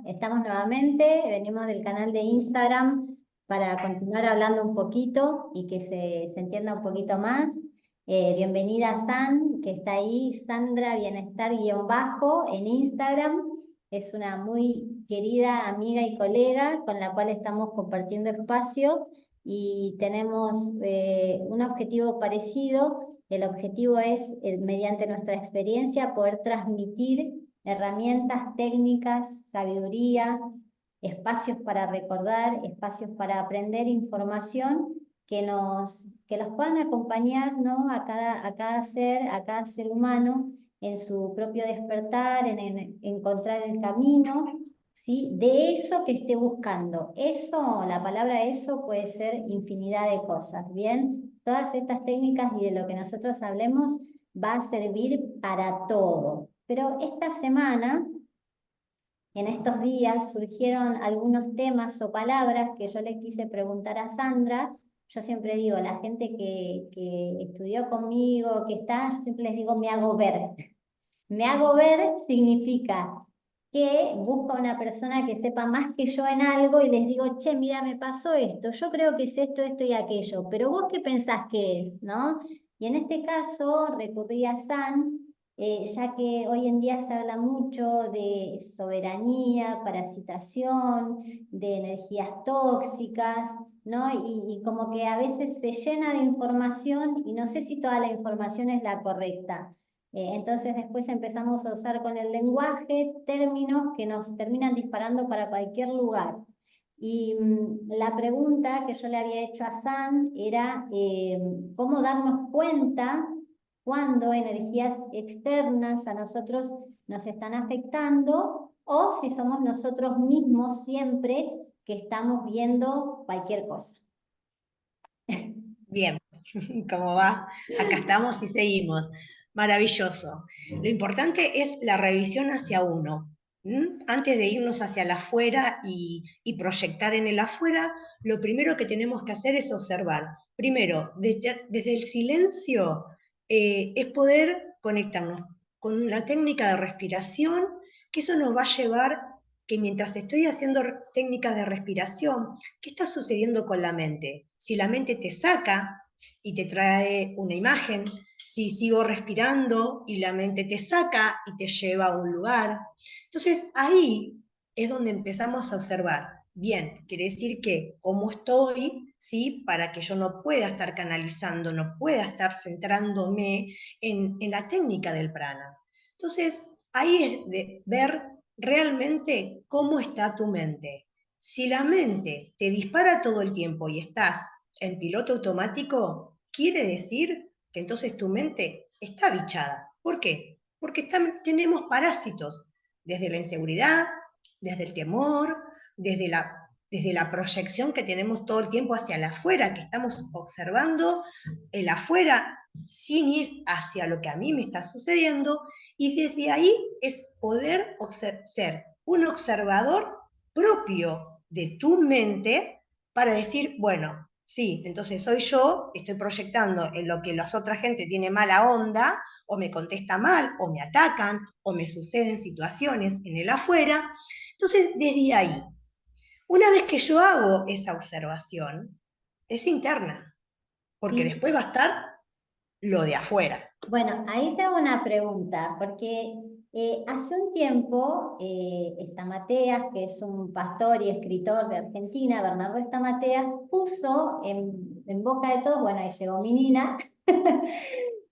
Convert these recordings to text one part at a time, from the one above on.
Estamos nuevamente, venimos del canal de Instagram para continuar hablando un poquito y que se entienda un poquito más. Bienvenida San, que está ahí, Sandra Bienestar-bajo en Instagram. Es una muy querida amiga y colega con la cual estamos compartiendo espacio y tenemos un objetivo parecido. El objetivo es, mediante nuestra experiencia, poder transmitir herramientas, técnicas, sabiduría, espacios para recordar, espacios para aprender información que los puedan acompañar, ¿no? A cada ser humano en su propio despertar, en encontrar el camino, ¿sí? De eso que esté buscando. Eso, la palabra eso puede ser infinidad de cosas, ¿bien? Todas estas técnicas y de lo que nosotros hablemos va a servir para todo. Pero esta semana, en estos días, surgieron algunos temas o palabras que yo le quise preguntar a Sandra. Yo siempre digo, la gente que estudió conmigo, que está, yo siempre les digo, me hago ver. Me hago ver significa que busco a una persona que sepa más que yo en algo y les digo, che, mira, me pasó esto, yo creo que es esto, esto y aquello, pero vos qué pensás que es, ¿no? Y en este caso recurrí a San, ya que hoy en día se habla mucho de soberanía, parasitación, de energías tóxicas, ¿no? Y como que a veces se llena de información y no sé si toda la información es la correcta. Entonces después empezamos a usar con el lenguaje términos que nos terminan disparando para cualquier lugar. Y la pregunta que yo le había hecho a San era cómo darnos cuenta cuando energías externas a nosotros nos están afectando o si somos nosotros mismos siempre que estamos viendo cualquier cosa. Bien, ¿cómo va? Acá estamos y seguimos. Maravilloso. Lo importante es la revisión hacia uno. Antes de irnos hacia el afuera y proyectar en el afuera, lo primero que tenemos que hacer es observar. Primero, desde el silencio, es poder conectarnos con la técnica de respiración, que eso nos va a llevar que mientras estoy haciendo técnicas de respiración, ¿qué está sucediendo con la mente? Si la mente te saca y te trae una imagen, si sigo respirando y la mente te saca y te lleva a un lugar. Entonces ahí es donde empezamos a observar. Bien, quiere decir que cómo estoy, ¿sí? Para que yo no pueda estar canalizando, no pueda estar centrándome en la técnica del prana. Entonces ahí es de ver realmente cómo está tu mente. Si la mente te dispara todo el tiempo y estás en piloto automático, quiere decir que entonces tu mente está bichada. ¿Por qué? Porque tenemos parásitos, desde la inseguridad, desde el temor, desde la proyección que tenemos todo el tiempo hacia el afuera, que estamos observando el afuera sin ir hacia lo que a mí me está sucediendo, y desde ahí es poder ser un observador propio de tu mente para decir, bueno, sí, entonces soy yo, estoy proyectando en lo que la otra gente tiene mala onda, o me contesta mal, o me atacan, o me suceden situaciones en el afuera. Entonces, desde ahí, una vez que yo hago esa observación, es interna, porque Sí. después va a estar lo de afuera. Bueno, ahí te hago una pregunta, porque hace un tiempo Estamateas, que es un pastor y escritor de Argentina, Bernardo Estamateas, puso en boca de todos, bueno, ahí llegó mi Nina,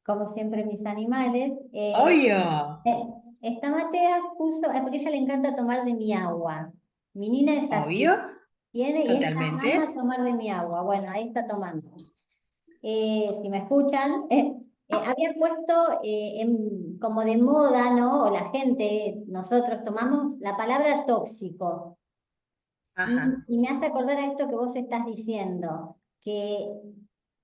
como siempre mis animales, Obvio, eh, Estamateas puso, porque a ella le encanta tomar de mi agua. Mi Nina es obvio, así, tiene, y ella ama totalmente. tomar de mi agua. Bueno, ahí está tomando. Si me escuchan, había puesto como de moda, ¿no? O la gente, nosotros tomamos la palabra tóxico. Ajá. Y me hace acordar a esto que vos estás diciendo, que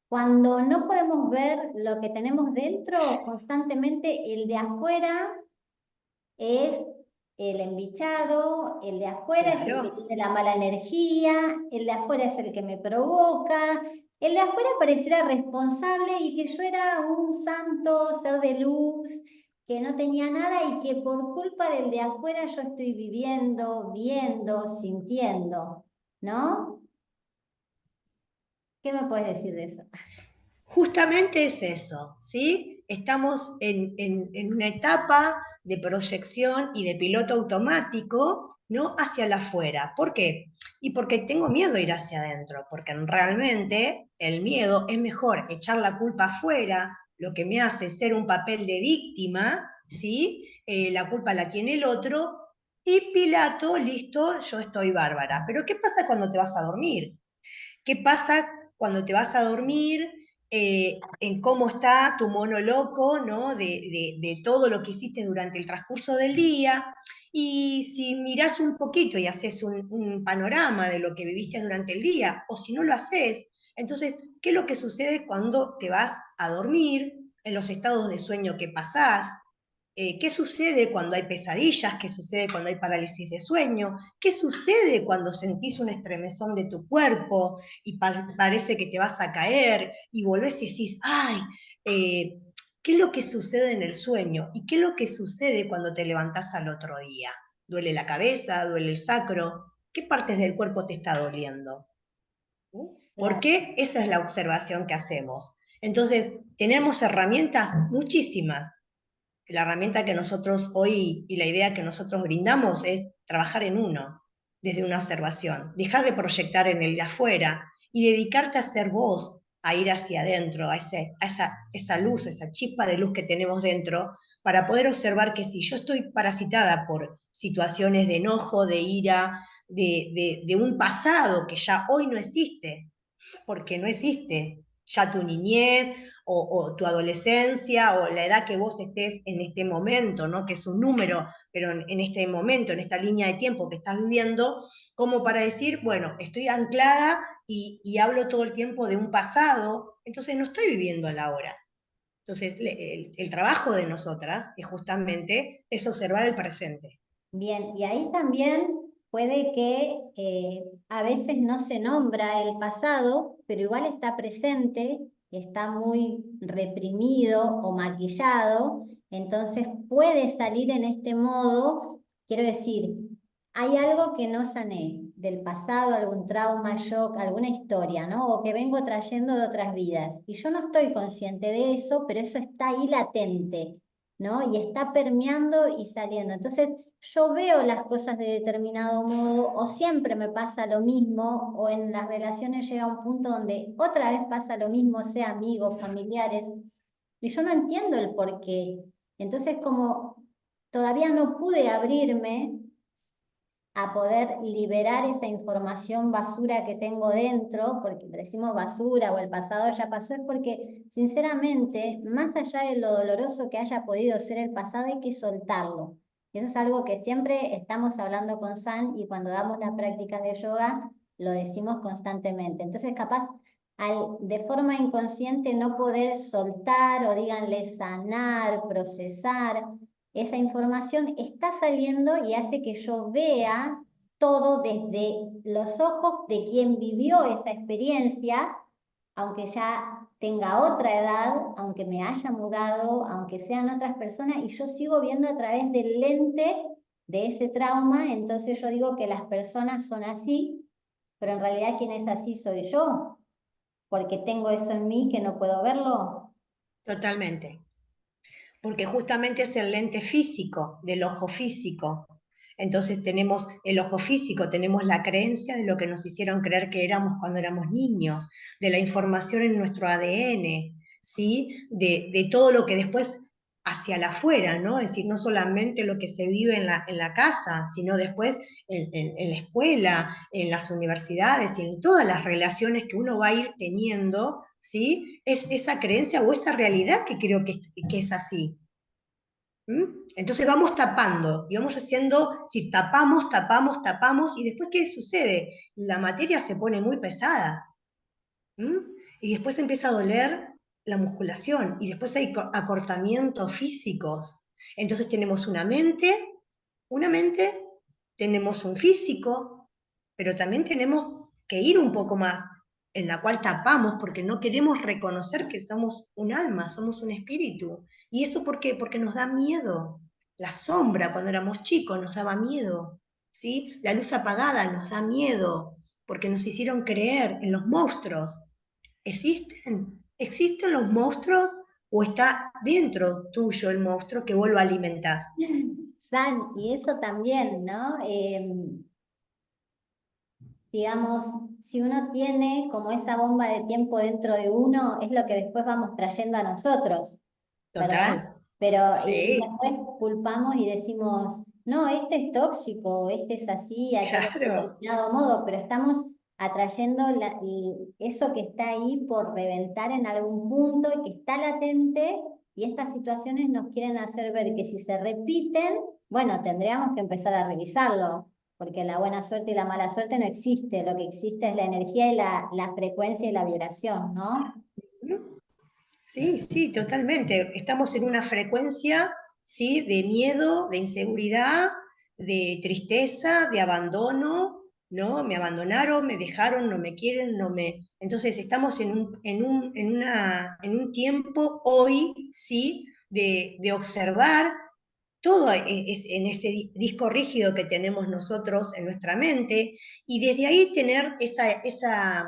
cuando no podemos ver lo que tenemos dentro, constantemente el de afuera es el embichado, el de afuera es el que Claro, tiene la mala energía, el de afuera es el que me provoca, el de afuera pareciera responsable y que yo era un santo ser de luz que no tenía nada y que por culpa del de afuera yo estoy viviendo, viendo, sintiendo, ¿no? ¿Qué me puedes decir de eso? Justamente es eso, ¿sí? Estamos en una etapa de proyección y de piloto automático, ¿no? Hacia la afuera. ¿Por qué? Y porque tengo miedo de ir hacia adentro, porque realmente el miedo es mejor echar la culpa afuera, lo que me hace ser un papel de víctima, ¿sí? La culpa la tiene el otro, y Pilato, listo, yo estoy bárbara. Pero ¿qué pasa cuando te vas a dormir? ¿Qué pasa cuando te vas a dormir? En cómo está tu mono loco, ¿no? De todo lo que hiciste durante el transcurso del día. Y si mirás un poquito y haces un panorama de lo que viviste durante el día, o si no lo haces, entonces, ¿qué es lo que sucede cuando te vas a dormir? En los estados de sueño que pasás, qué sucede cuando hay pesadillas, qué sucede cuando hay parálisis de sueño, qué sucede cuando sentís un estremezón de tu cuerpo y parece que te vas a caer y volvés y decís, ay, ¿qué es lo que sucede en el sueño? ¿Y qué es lo que sucede cuando te levantás al otro día? ¿Duele la cabeza? ¿Duele el sacro? ¿Qué partes del cuerpo te está doliendo? Claro. Porque esa es la observación que hacemos. Entonces, tenemos herramientas muchísimas. La herramienta que nosotros hoy y la idea que nosotros brindamos es trabajar en uno, desde una observación, dejar de proyectar en el de afuera y dedicarte a ser vos, a ir hacia adentro, a esa luz, esa chispa de luz que tenemos dentro, para poder observar que si yo estoy parasitada por situaciones de enojo, de ira, de un pasado que ya hoy no existe, porque no existe ya tu niñez o tu adolescencia o la edad que vos estés en este momento, ¿no? Que es un número, pero en este momento, en esta línea de tiempo que estás viviendo, como para decir, bueno, estoy anclada y hablo todo el tiempo de un pasado, entonces no estoy viviendo el ahora. Entonces, el trabajo de nosotras es justamente es observar el presente. Bien, y ahí también puede que a veces no se nombra el pasado, pero igual está presente, está muy reprimido o maquillado, entonces puede salir en este modo, quiero decir, hay algo que no sané del pasado, algún trauma, shock, alguna historia, ¿no? O que vengo trayendo de otras vidas. Y yo no estoy consciente de eso, pero eso está ahí latente, ¿no? Y está permeando y saliendo. Entonces, yo veo las cosas de determinado modo, o siempre me pasa lo mismo, o en las relaciones llega un punto donde otra vez pasa lo mismo, sea amigos, familiares, y yo no entiendo el por qué. Entonces, como todavía no pude abrirme a poder liberar esa información basura que tengo dentro, porque decimos basura o el pasado ya pasó, es porque sinceramente, más allá de lo doloroso que haya podido ser el pasado, hay que soltarlo. Y eso es algo que siempre estamos hablando con San y cuando damos las prácticas de yoga lo decimos constantemente. Entonces, capaz al de forma inconsciente no poder soltar o díganle sanar, procesar, esa información está saliendo y hace que yo vea todo desde los ojos de quien vivió esa experiencia, aunque ya tenga otra edad, aunque me haya mudado, aunque sean otras personas, y yo sigo viendo a través del lente de ese trauma, entonces yo digo que las personas son así, pero en realidad quien es así soy yo, porque tengo eso en mí que no puedo verlo. Totalmente. Porque justamente es el lente físico, del ojo físico. Entonces tenemos el ojo físico, tenemos la creencia de lo que nos hicieron creer que éramos cuando éramos niños, de la información en nuestro ADN, ¿sí? De todo lo que después hacia la afuera, ¿no? Es decir, no solamente lo que se vive en la casa, sino después en la escuela, en las universidades y en todas las relaciones que uno va a ir teniendo, ¿sí? Es esa creencia o esa realidad que creo que es así. ¿Mm? Entonces vamos tapando y vamos haciendo, si tapamos, tapamos, tapamos, y después ¿qué sucede? La materia se pone muy pesada. ¿Mm? Y después empieza a doler la musculación y después hay acortamientos físicos. Entonces tenemos una mente, tenemos un físico, pero también tenemos que ir un poco más. en la cual tapamos porque no queremos reconocer que somos un alma, somos un espíritu. ¿Y eso por qué? Porque nos da miedo. La sombra cuando éramos chicos nos daba miedo, ¿sí? La luz apagada nos da miedo porque nos hicieron creer en los monstruos. ¿Existen? ¿Existen los monstruos o está dentro tuyo el monstruo que vos lo alimentás? San, y eso también, ¿no? Digamos, si uno tiene como esa bomba de tiempo dentro de uno, es lo que después vamos trayendo a nosotros, ¿verdad? Total. Pero y Sí, después culpamos y decimos, no, este es tóxico, este es así, aquel es de claro. determinado modo, pero estamos atrayendo eso que está ahí por reventar en algún punto y que está latente, y estas situaciones nos quieren hacer ver que si se repiten, bueno, tendríamos que empezar a revisarlo, porque la buena suerte y la mala suerte no existe, lo que existe es la energía y la frecuencia y la vibración, ¿no? Sí, sí, totalmente. Estamos en una frecuencia, ¿sí? De miedo, de inseguridad, de tristeza, de abandono, ¿no? Me abandonaron, me dejaron, no me quieren, no me... Entonces estamos en un tiempo hoy, ¿sí? De observar todo en ese disco rígido que tenemos nosotros en nuestra mente y desde ahí tener esa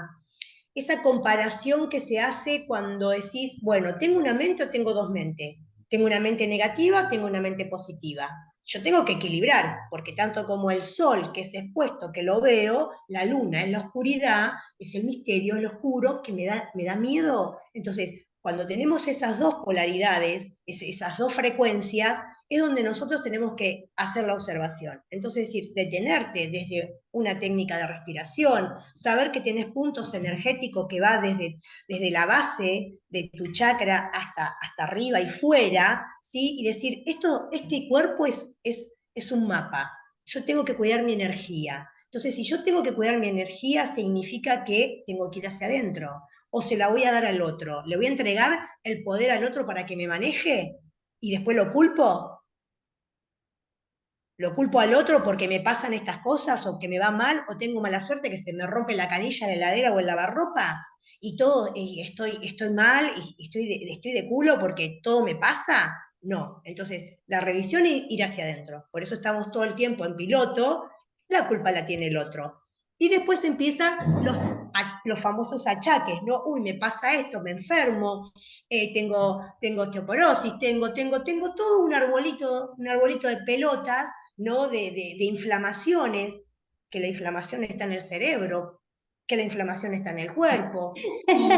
comparación que se hace cuando decís, bueno, tengo una mente o tengo dos mentes. Tengo una mente negativa, tengo una mente positiva. Yo tengo que equilibrar, porque tanto como el sol, que es expuesto, que lo veo, la luna en la oscuridad, es el misterio, lo oscuro, que me da miedo. Entonces, cuando tenemos esas dos polaridades, esas dos frecuencias, es donde nosotros tenemos que hacer la observación. Entonces, es decir, detenerte desde una técnica de respiración, saber que tienes puntos energéticos que va desde la base de tu chakra hasta arriba y fuera, ¿sí? Y decir, este cuerpo es un mapa, yo tengo que cuidar mi energía. Entonces, si yo tengo que cuidar mi energía, significa que tengo que ir hacia adentro, o se la voy a dar al otro, le voy a entregar el poder al otro para que me maneje y después lo culpo al otro porque me pasan estas cosas o que me va mal o tengo mala suerte que se me rompe la canilla en la heladera o el lavarropa y todo, y estoy mal y estoy de culo porque todo me pasa. No, entonces la revisión es ir hacia adentro. Por eso estamos todo el tiempo en piloto, la culpa la tiene el otro. Y después empiezan los famosos achaques, ¿no? Uy, me pasa esto, me enfermo, tengo osteoporosis, tengo todo un arbolito de pelotas, ¿no? De inflamaciones, que la inflamación está en el cerebro, que la inflamación está en el cuerpo. Y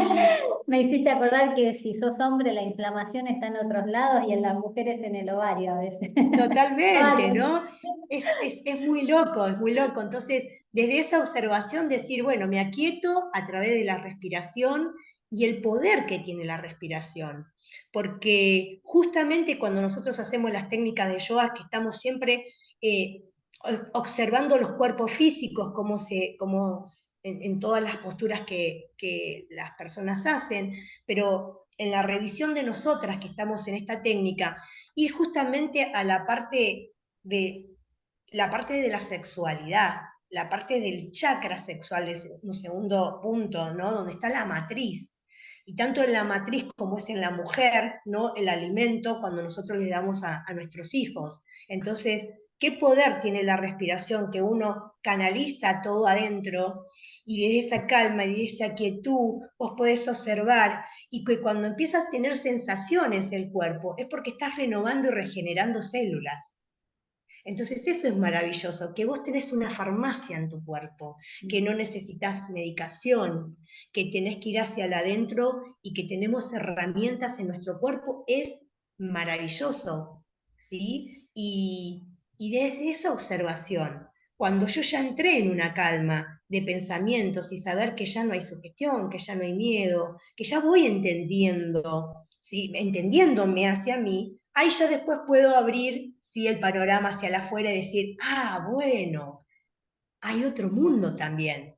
Me hiciste acordar que si sos hombre, la inflamación está en otros lados y en las mujeres en el ovario a veces. totalmente, Vale. ¿no? Es muy loco, es muy loco. Entonces, desde esa observación decir, bueno, me aquieto a través de la respiración y el poder que tiene la respiración. Porque justamente cuando nosotros hacemos las técnicas de yoga, que estamos siempre eh, observando los cuerpos físicos, como en todas las posturas que las personas hacen, pero en la revisión de nosotras que estamos en esta técnica, ir justamente a la parte de la sexualidad, la parte del chakra sexual, es un segundo punto, ¿no? Donde está la matriz. Y tanto en la matriz como es en la mujer, ¿no? El alimento cuando nosotros le damos a nuestros hijos. Entonces, ¿qué poder tiene la respiración que uno canaliza todo adentro y desde esa calma y desde esa quietud vos podés observar y que cuando empiezas a tener sensaciones del cuerpo es porque estás renovando y regenerando células. Entonces eso es maravilloso, que vos tenés una farmacia en tu cuerpo, que no necesitas medicación, que tenés que ir hacia el adentro y que tenemos herramientas en nuestro cuerpo, es maravilloso, ¿sí? Y desde esa observación, cuando yo ya entré en una calma de pensamientos y saber que ya no hay sugestión, que ya no hay miedo, que ya voy entendiendo, ¿sí? Entendiéndome hacia mí, ahí ya después puedo abrir, ¿sí? El panorama hacia afuera y decir, ah, bueno, hay otro mundo también,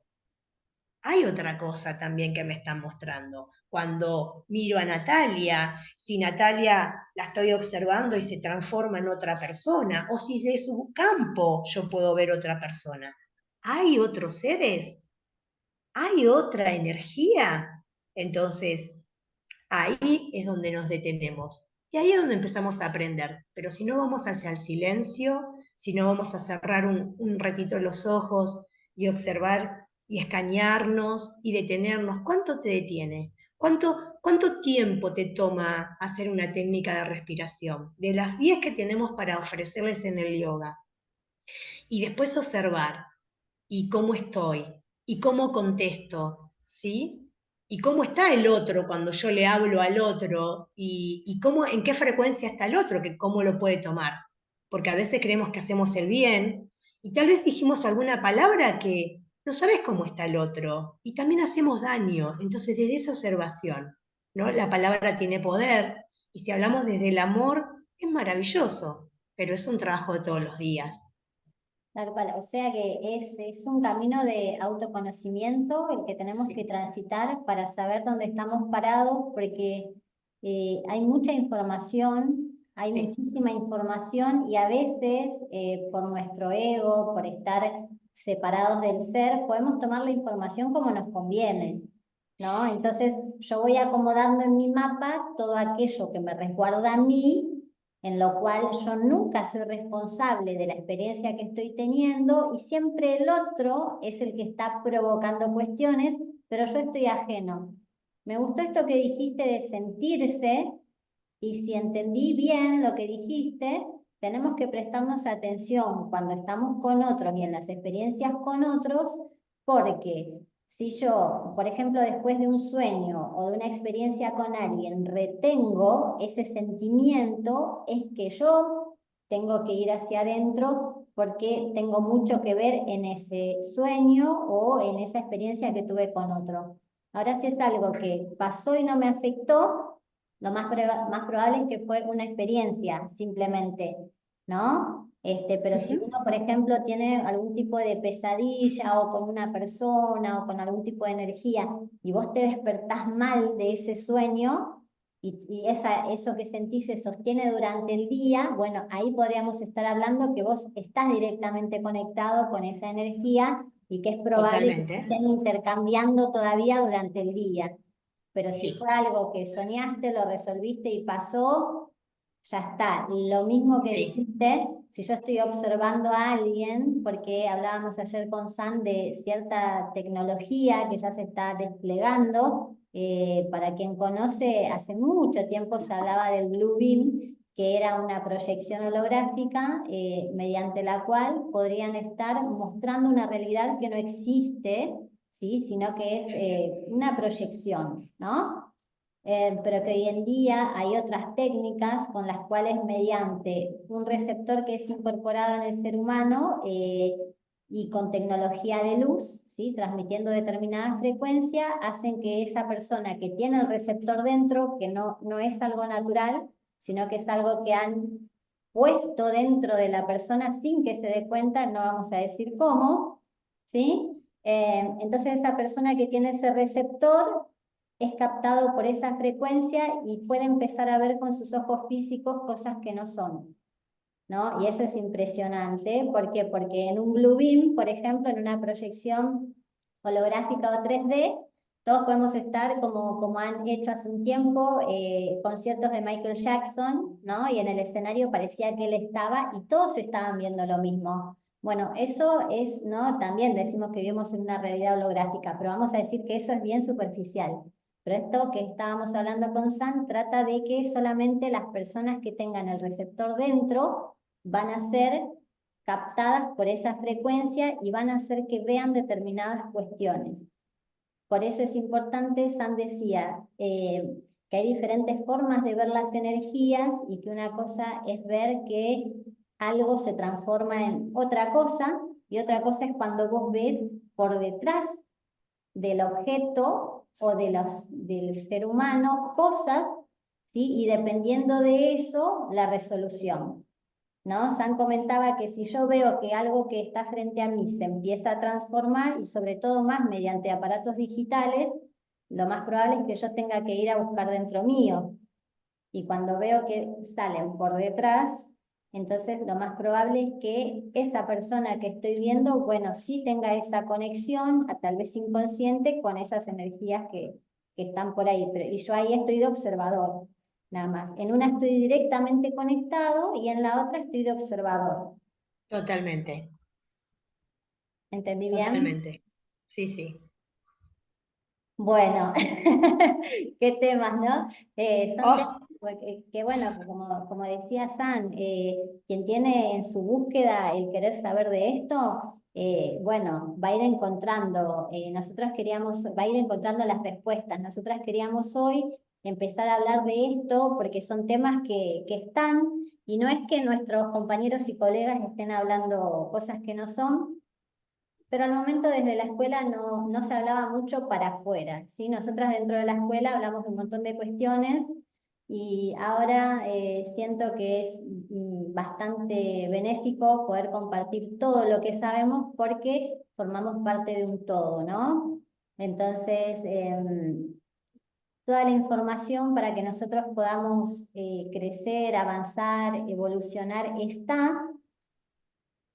hay otra cosa también que me están mostrando. Cuando miro a Natalia, si Natalia la estoy observando y se transforma en otra persona, o si de su campo yo puedo ver otra persona. Hay otros seres ¿hay otra energía? Entonces, ahí es donde nos detenemos. Y ahí es donde empezamos a aprender. Pero si no vamos hacia el silencio, si no vamos a cerrar un ratito los ojos y observar y escanearnos y detenernos, ¿cuánto te detiene? ¿Cuánto tiempo te toma hacer una técnica de respiración? De las 10 que tenemos para ofrecerles en el yoga. Y después observar, y cómo estoy, y cómo contesto, ¿sí? Y cómo está el otro cuando yo le hablo al otro, y cómo, en qué frecuencia está el otro, que cómo lo puede tomar. Porque a veces creemos que hacemos el bien, y tal vez dijimos alguna palabra que no sabes cómo está el otro, y también hacemos daño. Entonces, desde esa observación, ¿no? La palabra tiene poder, y si hablamos desde el amor, es maravilloso, pero es un trabajo de todos los días. Tal cual, o sea que es un camino de autoconocimiento el que tenemos que Sí, transitar para saber dónde estamos parados, porque hay mucha información, hay sí, muchísima información y a veces por nuestro ego, por estar separados del ser, podemos tomar la información como nos conviene, ¿no? Entonces yo voy acomodando en mi mapa todo aquello que me resguarda a mí, en lo cual yo nunca soy responsable de la experiencia que estoy teniendo y siempre el otro es el que está provocando cuestiones, pero yo estoy ajeno. Me gustó esto que dijiste de sentirse, y si entendí bien lo que dijiste, tenemos que prestarnos atención cuando estamos con otros y en las experiencias con otros, porque si yo, por ejemplo, después de un sueño o de una experiencia con alguien, retengo ese sentimiento, es que yo tengo que ir hacia adentro porque tengo mucho que ver en ese sueño o en esa experiencia que tuve con otro. Ahora, si es algo que pasó y no me afectó, lo más probable es que fue una experiencia, simplemente, ¿no? Pero si ujú, uno, por ejemplo, tiene algún tipo de pesadilla o con una persona o con algún tipo de energía y vos te despertás mal de ese sueño y eso que sentís se sostiene durante el día, bueno, ahí podríamos estar hablando que vos estás directamente conectado con esa energía y que es probable que totalmente. estén intercambiando todavía durante el día. Pero si fue Sí, algo que soñaste, lo resolviste y pasó, ya está. Lo mismo que sí, dijiste, si yo estoy observando a alguien, porque hablábamos ayer con Sam de cierta tecnología que ya se está desplegando, para quien conoce, hace mucho tiempo se hablaba del Blue Beam, que era una proyección holográfica mediante la cual podrían estar mostrando una realidad que no existe, ¿sí? Sino que es una proyección, ¿no? Pero que hoy en día hay otras técnicas con las cuales mediante un receptor que es incorporado en el ser humano y con tecnología de luz, ¿sí? Transmitiendo determinada frecuencia, hacen que esa persona que tiene el receptor dentro, que no es algo natural, sino que es algo que han puesto dentro de la persona sin que se dé cuenta, no vamos a decir cómo, ¿sí? Entonces esa persona que tiene ese receptor es captado por esa frecuencia y puede empezar a ver con sus ojos físicos cosas que no son, ¿no? Y eso es impresionante. ¿Por qué? Porque en un Blue Beam, por ejemplo, en una proyección holográfica o 3D, todos podemos estar como han hecho hace un tiempo conciertos de Michael Jackson, ¿no? Y en el escenario parecía que él estaba y todos estaban viendo lo mismo. Bueno, eso es, ¿no? También decimos que vivimos en una realidad holográfica, pero vamos a decir que eso es bien superficial. Pero esto que estábamos hablando con San trata de que solamente las personas que tengan el receptor dentro van a ser captadas por esa frecuencia y van a hacer que vean determinadas cuestiones. Por eso es importante, San decía, que hay diferentes formas de ver las energías y que una cosa es ver que algo se transforma en otra cosa y otra cosa es cuando vos ves por detrás del objeto o del ser humano cosas, ¿sí? Y dependiendo de eso, la resolución. ¿No? San comentaba que si yo veo que algo que está frente a mí se empieza a transformar y sobre todo más mediante aparatos digitales, lo más probable es que yo tenga que ir a buscar dentro mío. Y cuando veo que salen por detrás, Entonces, lo más probable es que esa persona que estoy viendo, bueno, sí tenga esa conexión, tal vez inconsciente, con esas energías que están por ahí. Y yo ahí estoy de observador, nada más. En una estoy directamente conectado y en la otra estoy de observador. Totalmente, ¿Entendí bien? totalmente. Sí, sí. Bueno, qué temas, ¿no? Son temas Oh, bueno, como decía San, quien tiene en su búsqueda el querer saber de esto, bueno, va a ir encontrando, nosotros queríamos, va a ir encontrando las respuestas. Nosotras queríamos hoy empezar a hablar de esto porque son temas que están, y no es que nuestros compañeros y colegas estén hablando cosas que no son, pero al momento desde la escuela no se hablaba mucho para afuera, ¿sí? Nosotras dentro de la escuela hablamos de un montón de cuestiones y ahora siento que es bastante benéfico poder compartir todo lo que sabemos porque formamos parte de un todo, ¿no? Entonces, toda la información para que nosotros podamos crecer, avanzar, evolucionar está,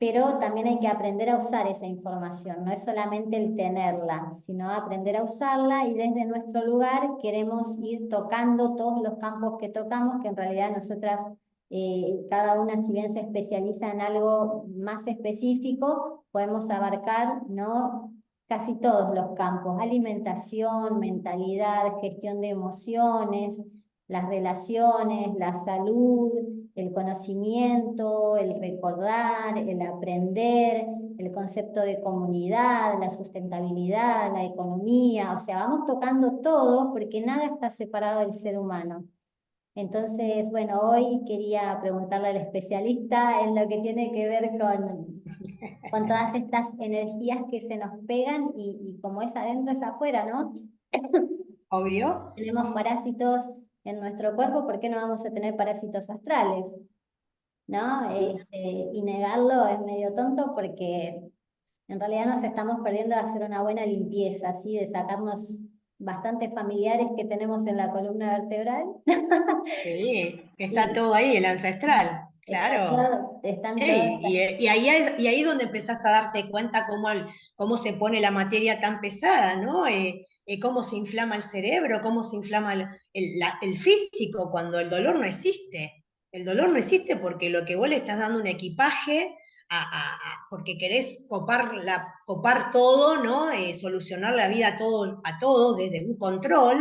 pero también hay que aprender a usar esa información, no es solamente el tenerla, sino aprender a usarla, y desde nuestro lugar queremos ir tocando todos los campos que tocamos, que en realidad nosotras, cada una si bien se especializa en algo más específico, podemos abarcar, ¿no?, casi todos los campos: alimentación, mentalidad, gestión de emociones, las relaciones, la salud, el conocimiento, el recordar, el aprender, el concepto de comunidad, la sustentabilidad, la economía. O sea, vamos tocando todo porque nada está separado del ser humano. Entonces, bueno, hoy quería preguntarle al especialista en lo que tiene que ver con todas estas energías que se nos pegan, y como es adentro es afuera, ¿no? obvio. Tenemos parásitos en nuestro cuerpo, ¿por qué no vamos a tener parásitos astrales? ¿No? Y negarlo es medio tonto porque en realidad nos estamos perdiendo de hacer una buena limpieza, ¿sí? De sacarnos bastantes familiares que tenemos en la columna vertebral. Sí, está Y todo ahí, el ancestral, claro. están todos. Y ahí es donde empezás a darte cuenta cómo se pone la materia tan pesada, ¿no? Cómo se inflama el cerebro, cómo se inflama el físico cuando el dolor no existe. El dolor no existe porque lo que vos le estás dando un equipaje porque querés copar todo, ¿no? Solucionar la vida a todos desde un control,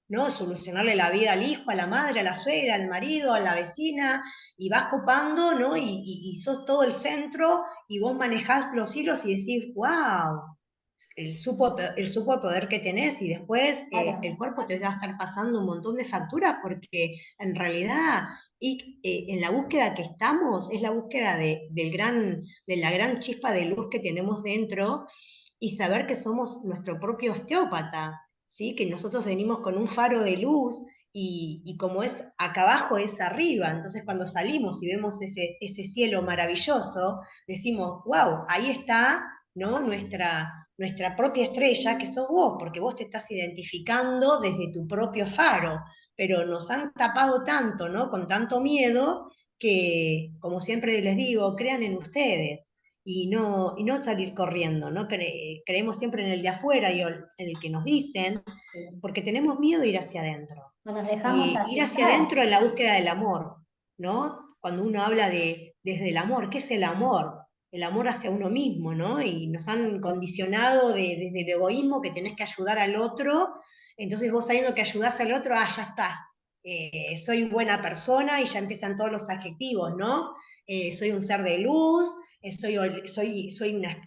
¿no? Solucionarle la vida al hijo, a la madre, a la suegra, al marido, a la vecina, y vas copando, ¿no? Y sos todo el centro y vos manejás los hilos y decís, wow, el superpoder que tenés, y después el Claro, cuerpo te va a estar pasando un montón de facturas porque en realidad en la búsqueda que estamos es la búsqueda de la gran chispa de luz que tenemos dentro, y saber que somos nuestro propio osteópata, ¿sí? Que nosotros venimos con un faro de luz, y como es acá abajo es arriba. Entonces cuando salimos y vemos ese cielo maravilloso, decimos, wow, ahí está, ¿no? Nuestra propia estrella, que sos vos, porque vos te estás identificando desde tu propio faro, pero nos han tapado tanto, ¿no? Con tanto miedo, que, como siempre les digo, crean en ustedes. Y no salir corriendo, ¿no? Creemos siempre en el de afuera y en el que nos dicen, sí. porque tenemos miedo de ir hacia adentro. No nos dejamos Y ir hacia asustar. adentro en la búsqueda del amor, ¿no? Cuando uno habla desde el amor, ¿qué es el amor? El amor hacia uno mismo, ¿no? Y nos han condicionado desde el egoísmo, que tenés que ayudar al otro. Entonces vos, sabiendo que ayudás al otro, ya está. Soy buena persona, y ya empiezan todos los adjetivos, ¿no? Soy un ser de luz, soy un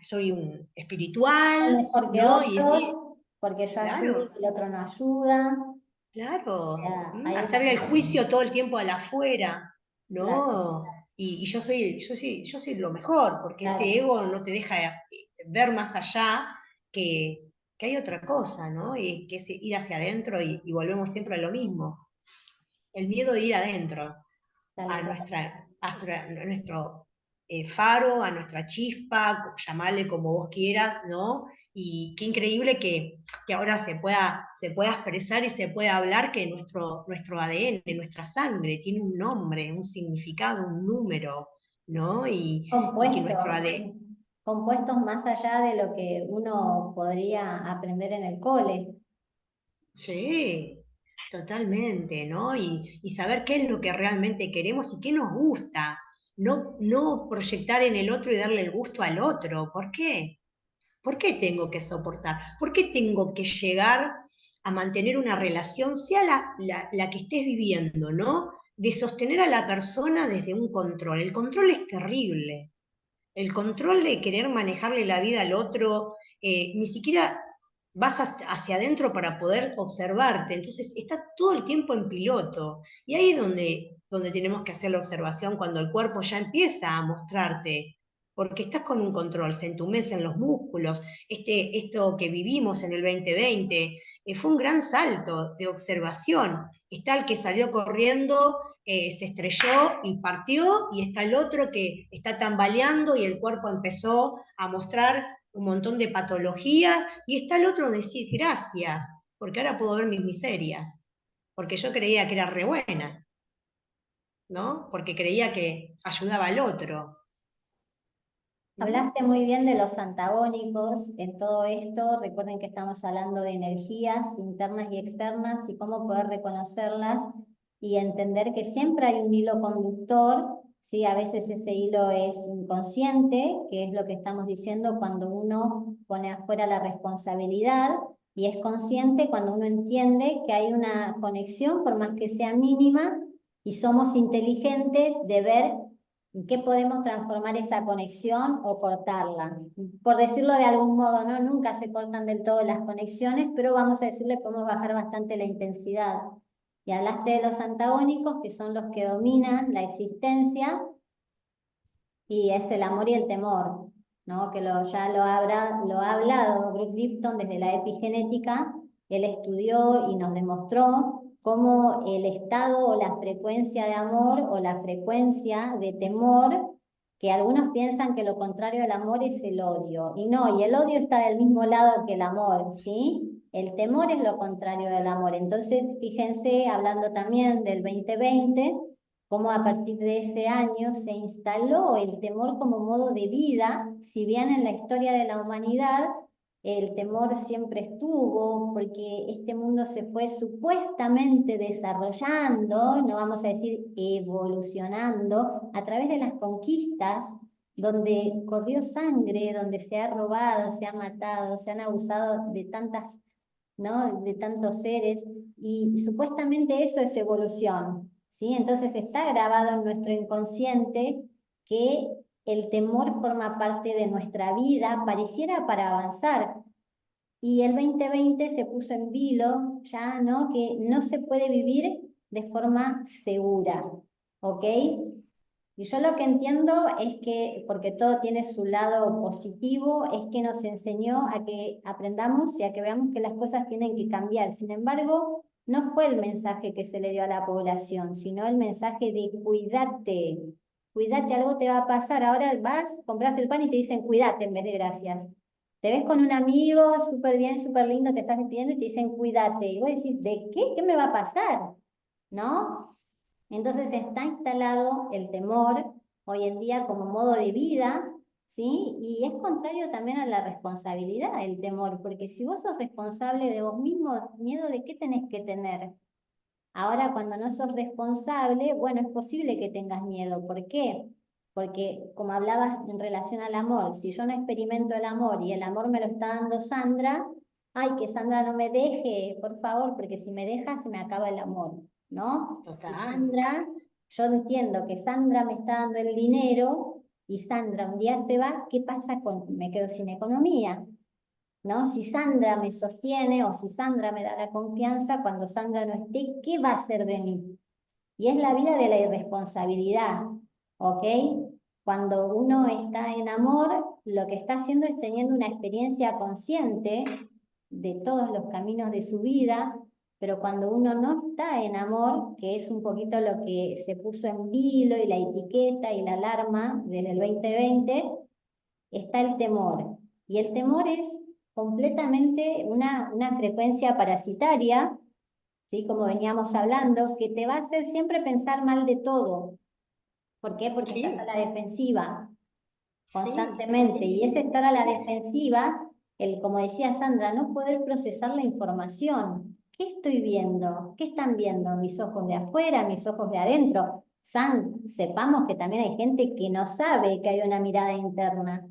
Soy espiritual, mejor que ¿no? Y decir, otros porque yo ayudo claro, y el otro no ayuda. O claro, sea, hay una... hacer el juicio todo el tiempo al afuera, Claro, ¿no? Y yo soy lo mejor, porque ese claro. ego no te deja ver más allá, que hay otra cosa, ¿no? Y que es ir hacia adentro, y volvemos siempre a lo mismo. El miedo de ir adentro, Tal a, cual. nuestro faro, a nuestra chispa, llamarle como vos quieras, ¿no? Y qué increíble que ahora se pueda expresar y se pueda hablar, que nuestro ADN, nuestra sangre, tiene un nombre, un significado, un número. ¿no? Y que nuestro Compuestos, ADN, compuestos más allá de lo que uno podría aprender en el cole. sí, totalmente, ¿no? Y saber qué es lo que realmente queremos y qué nos gusta. No proyectar en el otro y darle el gusto al otro. ¿Por qué? ¿Por qué tengo que soportar? ¿Por qué tengo que llegar a mantener una relación, sea la que estés viviendo, ¿no? De sostener a la persona desde un control. El control es terrible. El control de querer manejarle la vida al otro, ni siquiera vas hacia adentro para poder observarte. Entonces, estás todo el tiempo en piloto. Y ahí es donde tenemos que hacer la observación cuando el cuerpo ya empieza a mostrarte porque estás con un control, se entumecen los músculos. Esto que vivimos en el 2020 fue un gran salto de observación. Está el que salió corriendo, se estrelló y partió, y está el otro que está tambaleando y el cuerpo empezó a mostrar un montón de patologías, y está el otro decir gracias, porque ahora puedo ver mis miserias, porque yo creía que era re buena, ¿no? Porque creía que ayudaba al otro. ¿Mm? Hablaste muy bien de los antagónicos en todo esto. Recuerden que estamos hablando de energías internas y externas y cómo poder reconocerlas y entender que siempre hay un hilo conductor, ¿sí? A veces ese hilo es inconsciente, que es lo que estamos diciendo cuando uno pone afuera la responsabilidad, y es consciente cuando uno entiende que hay una conexión, por más que sea mínima, y somos inteligentes de ver ¿en qué podemos transformar esa conexión o cortarla? Por decirlo de algún modo, ¿no? Nunca se cortan del todo las conexiones, pero vamos a decirle, podemos bajar bastante la intensidad. Y hablaste de los antagónicos, que son los que dominan la existencia, y es el amor y el temor, ¿no? Que ya lo ha hablado Bruce Lipton desde la epigenética. Él estudió y nos demostró cómo el estado o la frecuencia de amor o la frecuencia de temor, que algunos piensan que lo contrario al amor es el odio, y no, y el odio está del mismo lado que el amor, ¿sí? El temor es lo contrario del amor. Entonces, fíjense, hablando también del 2020, cómo a partir de ese año se instaló el temor como modo de vida, si bien en la historia de la humanidad el temor siempre estuvo, porque este mundo se fue supuestamente desarrollando, no vamos a decir evolucionando, a través de las conquistas, donde corrió sangre, donde se ha robado, se ha matado, se han abusado de tantas, ¿no? De tantos seres, y supuestamente eso es evolución, ¿sí? Entonces está grabado en nuestro inconsciente que el temor forma parte de nuestra vida, pareciera para avanzar, y el 2020 se puso en vilo ya, ¿no? Que no se puede vivir de forma segura, ¿ok? Y yo lo que entiendo es que, porque todo tiene su lado positivo, es que nos enseñó a que aprendamos y a que veamos que las cosas tienen que cambiar. Sin embargo, no fue el mensaje que se le dio a la población, sino el mensaje de cuídate, cuídate, algo te va a pasar. Ahora vas, compras el pan y te dicen cuídate en vez de gracias. Te ves con un amigo súper bien, súper lindo, te estás despidiendo y te dicen cuídate. Y vos decís, ¿de qué? ¿Qué me va a pasar? ¿No? Entonces está instalado el temor hoy en día como modo de vida, ¿sí? Y es contrario también a la responsabilidad, el temor, porque si vos sos responsable de vos mismo, ¿miedo de qué tenés que tener? Ahora, cuando no sos responsable, bueno, es posible que tengas miedo. ¿Por qué? Porque, como hablabas en relación al amor, si yo no experimento el amor y el amor me lo está dando Sandra, ay, que Sandra no me deje, por favor, porque si me deja se me acaba el amor, ¿no? Si Total. Sandra, yo entiendo que Sandra me está dando el dinero y Sandra un día se va, ¿qué pasa con, me quedo sin economía? ¿No? Si Sandra me sostiene o si Sandra me da la confianza, cuando Sandra no esté, ¿qué va a hacer de mí? Y es la vida de la irresponsabilidad, ¿ok? Cuando uno está en amor, lo que está haciendo es teniendo una experiencia consciente de todos los caminos de su vida, pero cuando uno no está en amor, que es un poquito lo que se puso en vilo y la etiqueta y la alarma desde el 2020, está el temor. Y el temor es completamente una frecuencia parasitaria, ¿sí? Como veníamos hablando, que te va a hacer siempre pensar mal de todo. ¿Por qué? Porque estás a Sí, la defensiva sí, constantemente. Y sí, ese estar a la sí, defensiva, como decía Sandra, no poder procesar la información. ¿Qué estoy viendo? ¿Qué están viendo mis ojos de afuera, mis ojos de adentro? Sepamos que también hay gente que no sabe que hay una mirada interna,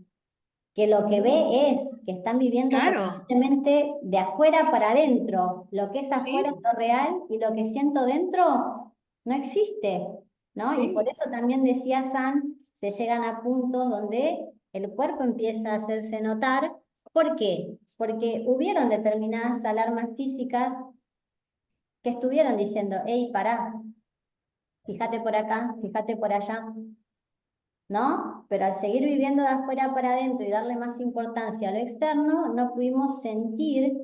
que lo que ve es que están viviendo claro, constantemente de afuera para adentro. Lo que es afuera es sí, lo real y lo que siento dentro no existe, ¿no? Y por sí, eso también decía San, se llegan a puntos donde el cuerpo empieza a hacerse notar. ¿Por qué? Porque hubieron determinadas alarmas físicas que estuvieron diciendo, hey, pará, fíjate por acá, fíjate por allá, ¿no? Pero al seguir viviendo de afuera para adentro y darle más importancia a lo externo, no pudimos sentir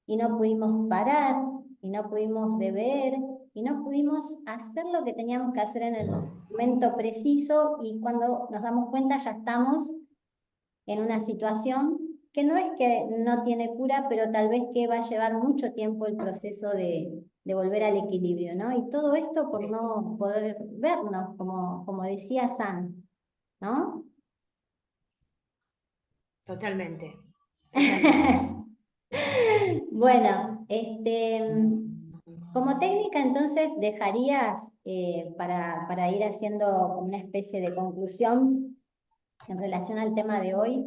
y no pudimos parar y no pudimos deber y no pudimos hacer lo que teníamos que hacer en el momento preciso y cuando nos damos cuenta ya estamos en una situación que no es que no tiene cura, pero tal vez que va a llevar mucho tiempo el proceso de volver al equilibrio, ¿no? Y todo esto por sí, no poder vernos, como decía San, ¿no? totalmente, totalmente. Bueno, como técnica entonces dejarías para ir haciendo como una especie de conclusión en relación al tema de hoy,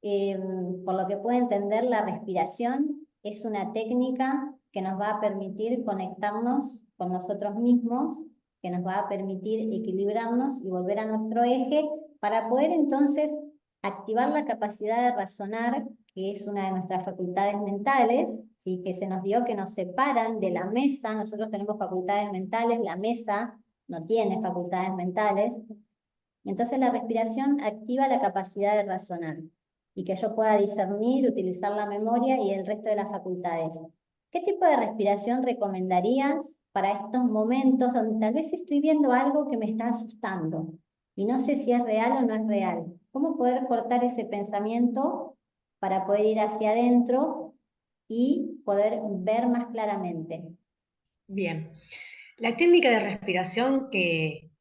eh, por lo que puedo entender, la respiración es una técnica que nos va a permitir conectarnos con nosotros mismos, que nos va a permitir equilibrarnos y volver a nuestro eje para poder entonces activar la capacidad de razonar, que es una de nuestras facultades mentales, ¿sí? Que se nos dio que nos separan de la mesa. Nosotros tenemos facultades mentales, la mesa no tiene facultades mentales. Entonces la respiración activa la capacidad de razonar y que yo pueda discernir, utilizar la memoria y el resto de las facultades. ¿Qué tipo de respiración recomendarías para estos momentos donde tal vez estoy viendo algo que me está asustando y no sé si es real o no es real? ¿Cómo poder cortar ese pensamiento para poder ir hacia adentro y poder ver más claramente? Bien. La técnica de respiración que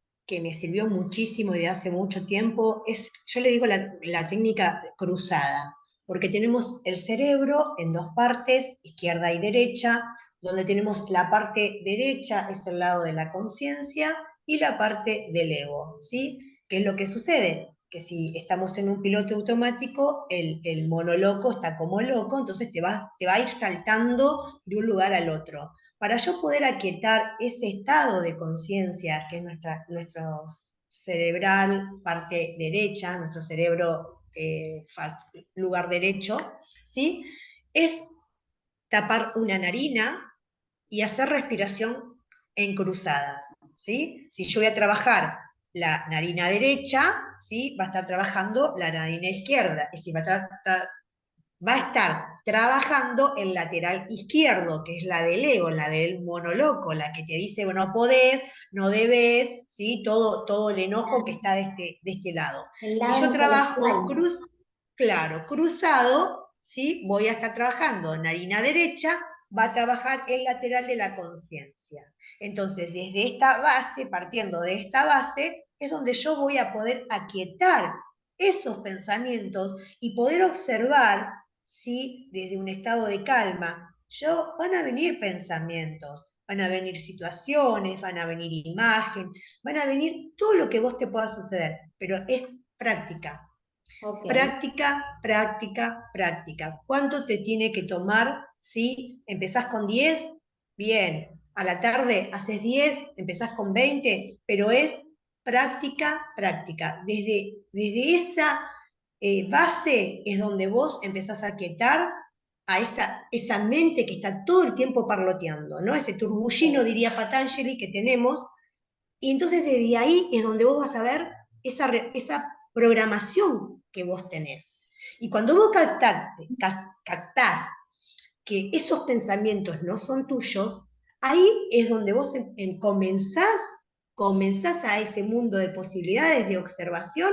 me sirvió muchísimo y de hace mucho tiempo es, yo le digo la técnica cruzada, porque tenemos el cerebro en dos partes, izquierda y derecha, donde tenemos la parte derecha es el lado de la conciencia y la parte del ego, ¿sí? ¿Qué es lo que sucede? Que si estamos en un piloto automático, el monoloco está como loco, entonces te va a ir saltando de un lugar al otro. Para yo poder aquietar ese estado de conciencia, que es nuestro cerebral, parte derecha, nuestro cerebro, lugar derecho, ¿sí? Es tapar una narina y hacer respiración en cruzadas, ¿sí? Si yo voy a trabajar la narina derecha, ¿sí? Va a estar trabajando la narina izquierda, y si va a estar trabajando el lateral izquierdo, que es la del ego, la del monoloco, la que te dice, bueno, no podés, no debes, ¿sí? Todo el enojo que está de este lado. El Si lado yo trabajo intelectual. claro, cruzado, ¿sí? Voy a estar trabajando narina derecha, va a trabajar el lateral de la conciencia. Entonces, desde esta base, partiendo de esta base, es donde yo voy a poder aquietar esos pensamientos y poder observar si desde un estado de calma, van a venir pensamientos, van a venir situaciones, van a venir imágenes, van a venir todo lo que vos te pueda suceder, pero es práctica. Ok. Práctica, práctica, práctica. ¿Cuánto te tiene que tomar si empezás con 10? Bien. A la tarde haces 10, empezás con 20, pero es práctica, práctica. Desde esa base es donde vos empezás a quietar a esa mente que está todo el tiempo parloteando, ¿no? Ese turbullino, Ok. diría Patanjali, que tenemos, y entonces desde ahí es donde vos vas a ver esa programación que vos tenés. Y cuando vos captás que esos pensamientos no son tuyos, ahí es donde vos comenzás a ese mundo de posibilidades de observación,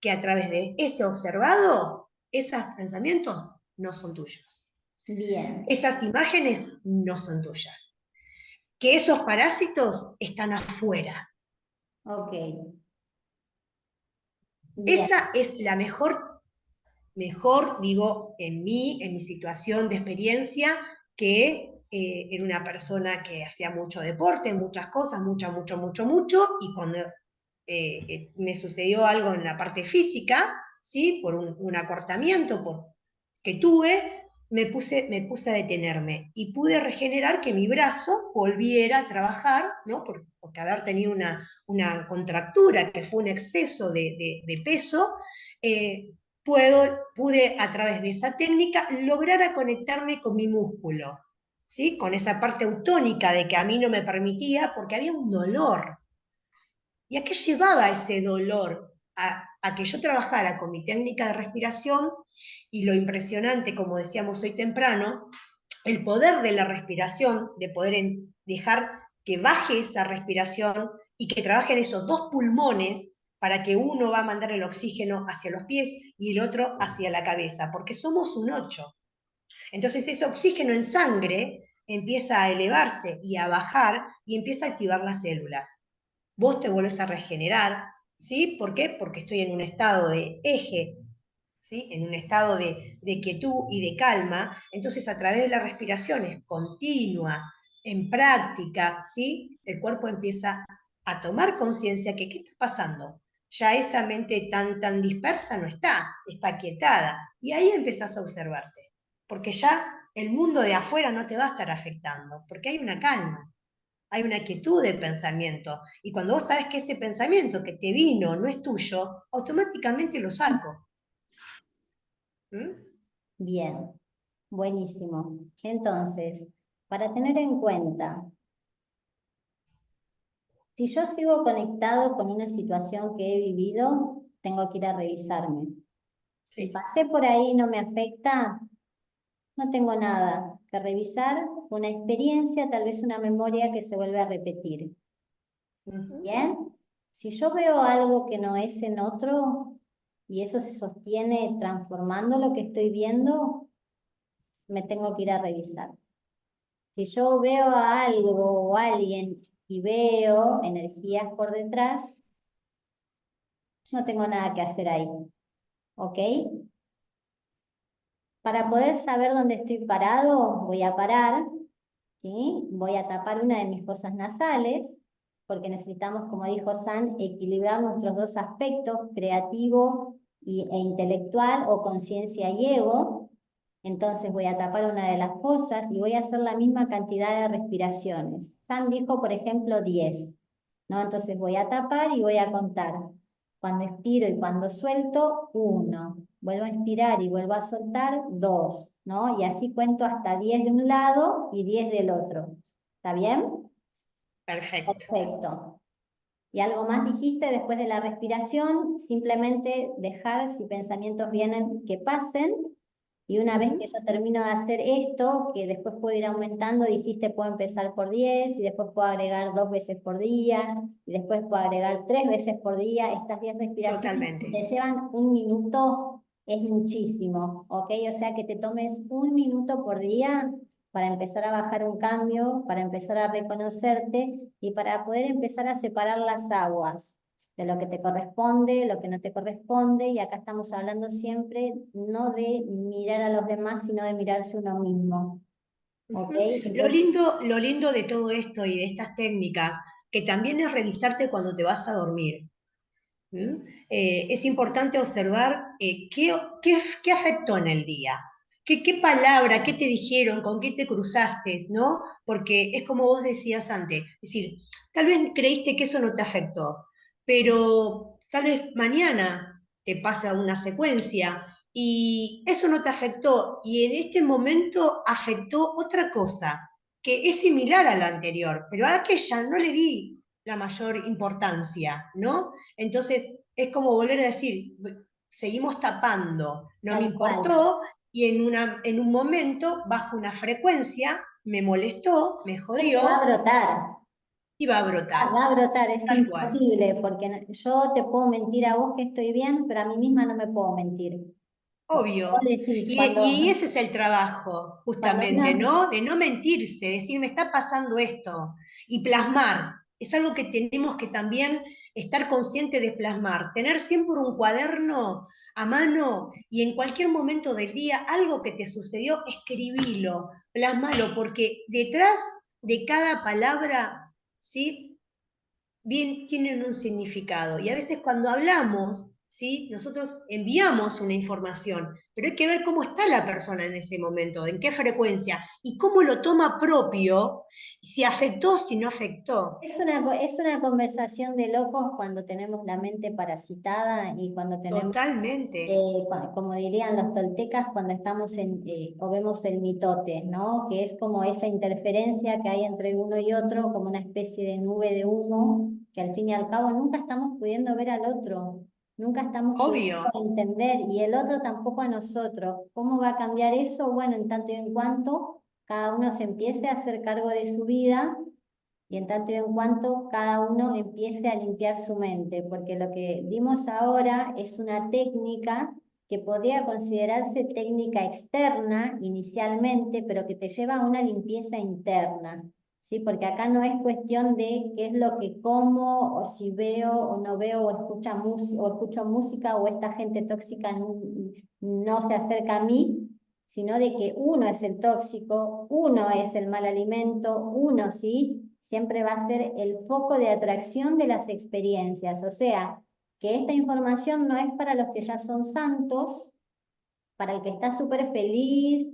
que a través de ese observado, esos pensamientos no son tuyos. Bien. Esas imágenes no son tuyas. Que esos parásitos están afuera. Ok. Bien, Esa es la mejor, digo, en mi situación de experiencia, que era una persona que hacía mucho deporte, muchas cosas, mucho, y cuando me sucedió algo en la parte física, ¿sí? Por un acortamiento que tuve, me puse a detenerme y pude regenerar que mi brazo volviera a trabajar, ¿no? Porque haber tenido una contractura, que fue un exceso de peso, eh, pude a través de esa técnica lograr a conectarme con mi músculo, ¿sí? Con esa parte autónica de que a mí no me permitía, porque había un dolor. ¿Y a qué llevaba ese dolor? A que yo trabajara con mi técnica de respiración, y lo impresionante, como decíamos hoy temprano, el poder de la respiración, de poder dejar que baje esa respiración y que trabajen esos dos pulmones, para que uno va a mandar el oxígeno hacia los pies y el otro hacia la cabeza, porque somos un 8. Entonces ese oxígeno en sangre empieza a elevarse y a bajar y empieza a activar las células. Vos te volvés a regenerar, ¿sí? ¿Por qué? Porque estoy en un estado de eje, ¿sí? En un estado de quietud y de calma. Entonces, a través de las respiraciones continuas, en práctica, ¿sí? El cuerpo empieza a tomar conciencia que, ¿qué está pasando? Ya esa mente tan dispersa no está quietada. Y ahí empezás a observarte, porque ya el mundo de afuera no te va a estar afectando, porque hay una calma, hay una quietud de pensamiento. Y cuando vos sabes que ese pensamiento que te vino no es tuyo, automáticamente lo saco. ¿Mm? bien, buenísimo. Entonces, para tener en cuenta, si yo sigo conectado con una situación que he vivido, tengo que ir a revisarme. Si Sí. pasé por ahí y no me afecta, no tengo nada que revisar. Fue una experiencia, tal vez una memoria que se vuelve a repetir. Ujú. Bien, si yo veo algo que no es en otro y eso se sostiene transformando lo que estoy viendo, me tengo que ir a revisar. Si yo veo a algo o a alguien y veo energías por detrás, no tengo nada que hacer ahí, ¿ok? Para poder saber dónde estoy parado, voy a parar, ¿sí? Voy a tapar una de mis fosas nasales, porque necesitamos, como dijo San, equilibrar nuestros dos aspectos, creativo e intelectual, o conciencia y ego. Entonces voy a tapar una de las fosas y voy a hacer la misma cantidad de respiraciones. San dijo, por ejemplo, 10, ¿no? Entonces voy a tapar y voy a contar. Cuando inspiro y cuando suelto, 1. Vuelvo a inspirar y vuelvo a soltar, 2, ¿no? Y así cuento hasta 10 de un lado y 10 del otro. ¿Está bien? Perfecto. Perfecto. ¿Y algo más dijiste después de la respiración? Simplemente dejar, si pensamientos vienen, que pasen. Y una vez que Ujú. yo termino de hacer esto, que después puedo ir aumentando, dijiste, puedo empezar por 10 y después puedo agregar 2 veces por día y después puedo agregar 3 veces por día. Estas 10 respiraciones, si te Totalmente. llevan un minuto, es muchísimo, ¿ok? O sea que te tomes un minuto por día para empezar a bajar un cambio, para empezar a reconocerte y para poder empezar a separar las aguas de lo que te corresponde, lo que no te corresponde, y acá estamos hablando siempre no de mirar a los demás, sino de mirarse uno mismo, ¿ok? Ujú. Lo Entonces, lindo, lo lindo de todo esto y de estas técnicas, que también es revisarte cuando te vas a dormir. ¿Mm? Es importante observar qué afectó en el día, qué palabra, qué te dijeron, con qué te cruzaste, ¿no? Porque es como vos decías antes, es decir, tal vez creíste que eso no te afectó, pero tal vez mañana te pasa una secuencia y eso no te afectó, y en este momento afectó otra cosa que es similar a la anterior, pero a aquella no le di la mayor importancia, ¿no? Entonces, es como volver a decir, seguimos tapando, no me tal cual, importó, y en un momento, bajo una frecuencia, me molestó, me es que va a jodió, brotar, y va a brotar, va a brotar, es tal cual. imposible, porque yo te puedo mentir a vos que estoy bien, pero a mí misma no me puedo mentir. Vos Obvio. decís, Y ese es el trabajo, cuando justamente, una, ¿no? De no mentirse, decir, me está pasando esto, y plasmar. Es algo que tenemos que también estar consciente de plasmar, tener siempre un cuaderno a mano y en cualquier momento del día algo que te sucedió, escribilo, plasmalo, porque detrás de cada palabra, ¿sí? Bien, tienen un significado. Y a veces cuando hablamos, ¿sí? Nosotros enviamos una información, pero hay que ver cómo está la persona en ese momento, en qué frecuencia, y cómo lo toma propio, si afectó, si no afectó. Es una conversación de locos cuando tenemos la mente parasitada y cuando tenemos, Totalmente. como dirían los toltecas, cuando estamos o vemos el mitote, ¿no? Que es como esa interferencia que hay entre uno y otro, como una especie de nube de humo, que al fin y al cabo nunca estamos pudiendo ver al otro, nunca estamos pudiendo Obvio. entender, y el otro tampoco a nosotros. ¿Cómo va a cambiar eso? Bueno, en tanto y en cuanto cada uno se empiece a hacer cargo de su vida y en tanto y en cuanto cada uno empiece a limpiar su mente, porque lo que dimos ahora es una técnica que podría considerarse técnica externa inicialmente, pero que te lleva a una limpieza interna, ¿sí? Porque acá no es cuestión de qué es lo que como, o si veo o no veo, o escucho música, o esta gente tóxica no se acerca a mí, sino de que uno es el tóxico, uno es el mal alimento, uno, ¿sí? Siempre va a ser el foco de atracción de las experiencias. O sea, que esta información no es para los que ya son santos, para el que está súper feliz,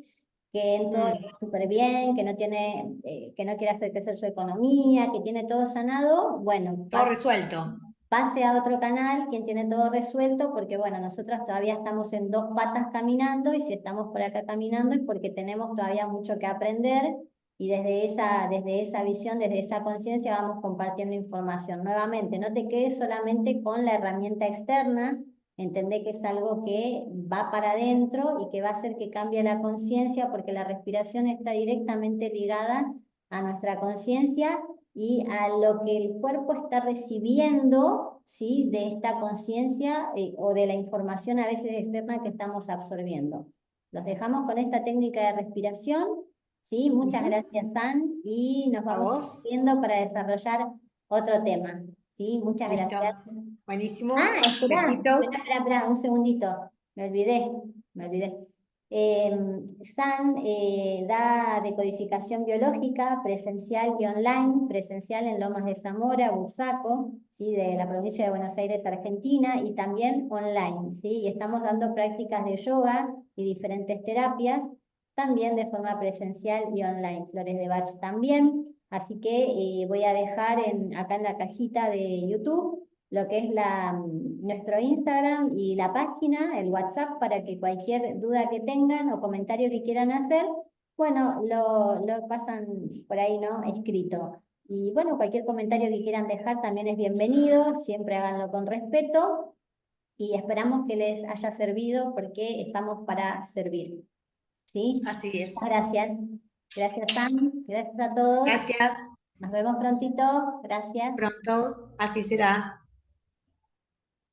que en todo le va súper bien, que no tiene, que no quiere hacer crecer su economía, que tiene todo sanado. Bueno, Todo resuelto. pase a otro canal, quien tiene todo resuelto, porque bueno, nosotros todavía estamos en dos patas caminando, y si estamos por acá caminando es porque tenemos todavía mucho que aprender, y desde esa visión, desde esa conciencia vamos compartiendo información. Nuevamente, no te quedes solamente con la herramienta externa, entendé que es algo que va para adentro y que va a hacer que cambie la conciencia, porque la respiración está directamente ligada a nuestra conciencia y a lo que el cuerpo está recibiendo, ¿sí? De esta conciencia o de la información a veces externa que estamos absorbiendo. Los dejamos con esta técnica de respiración, ¿sí? Muchas gracias, San, y nos A vamos vos. viendo para desarrollar otro tema, ¿sí? Muchas Listo. gracias. Buenísimo. Ah, Besitos. espera, un segundito. Me olvidé. SAN da decodificación biológica presencial y online, presencial en Lomas de Zamora, Bursaco, ¿sí? De la provincia de Buenos Aires, Argentina, y también online, ¿sí? Y estamos dando prácticas de yoga y diferentes terapias, también de forma presencial y online. Flores de Bach también. Así que voy a dejar acá en la cajita de YouTube lo que es nuestro Instagram y la página, el WhatsApp, para que cualquier duda que tengan o comentario que quieran hacer, bueno, lo pasan por ahí, ¿no? Escrito. Y bueno, cualquier comentario que quieran dejar también es bienvenido, siempre háganlo con respeto, y esperamos que les haya servido, porque estamos para servir, ¿sí? Así es. Gracias. Gracias, Sam. Gracias a todos. Gracias. Nos vemos prontito. Gracias. Pronto. Así será.